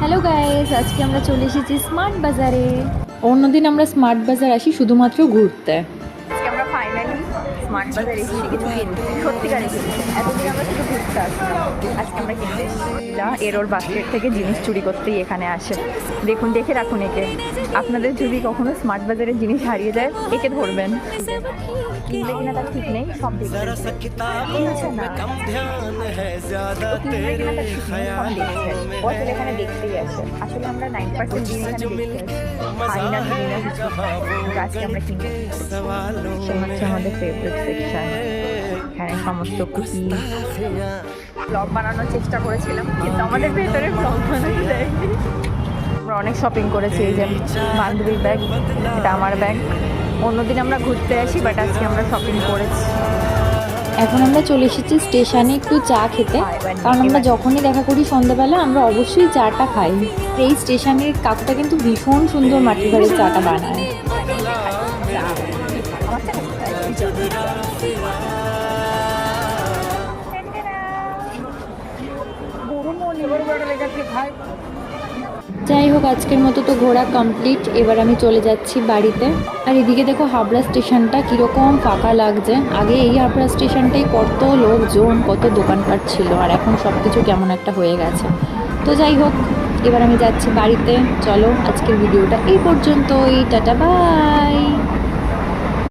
Hello guys, আজকে আমরা চলে এসেছি স্মার্ট বাজারে। অন্যদিন আমরা স্মার্ট বাজার আসি শুধুমাত্র ঘুরতে। আজকে আমরা ফাইনালি স্মার্ট বাজারে এসেছি কিছু কিনতে, সত্যিকারে কিনতে। এতদিন আমরা শুধু ঘুরতে আসতাম, আজকে আমরা কিনতে এসেছি। এরোর বাস্কেট থেকে জিনিস চুরি করতেই এখানে আসে। দেখুন, দেখে রাখুন একে। আপনাদের যদি কখনো স্মার্ট বাজারের জিনিস হারিয়ে যায়, একে ধরবেন। কিনবে কিনা তার ঠিক নেই, সব দেখবেন। এখানে দেখতেই আছে। আসলে আমরা 9% দিন এখানে দেখতে আসি, না দিই না কিছু। আজকে আমরা কিনতে সে হচ্ছে আমাদের ফেভারিট সেকশন। এখানে সমস্ত কুকি ব্লগ বানানোর চেষ্টা করেছিলাম, কিন্তু আমাদের ভেতরে ব্লগ বানাতে দেয়নি। আমরা অনেক শপিং করেছি। এই যে বান্ধবীর ব্যাগ, এটা আমার ব্যাগ। অন্যদিন আমরা ঘুরতে আসি, বাট আজকে আমরা শপিং করেছি। এখন আমরা চলে এসেছি স্টেশনে একটু চা খেতে, কারণ আমরা যখনই দেখা করি সন্ধ্যাবেলা আমরা অবশ্যই চাটা খাই। এই স্টেশনের কাকুটা কিন্তু ভীষণ সুন্দর মাটির ঘরের চাটা বানায়। যাই হোক, আজকের মতো তো ঘোরা কমপ্লিট। এবার আমি চলে যাচ্ছি বাড়িতে। আর এদিকে দেখো হাবড়া স্টেশনটা কীরকম ফাঁকা লাগছে। আগে এই হাবড়া স্টেশনটাই কত লোকজন, কত দোকানপাট ছিল, আর এখন সব কিছু কেমন একটা হয়ে গেছে। তো যাই হোক, এবার আমি যাচ্ছি বাড়িতে। চলো, আজকের ভিডিওটা এই পর্যন্তই। Tata, by.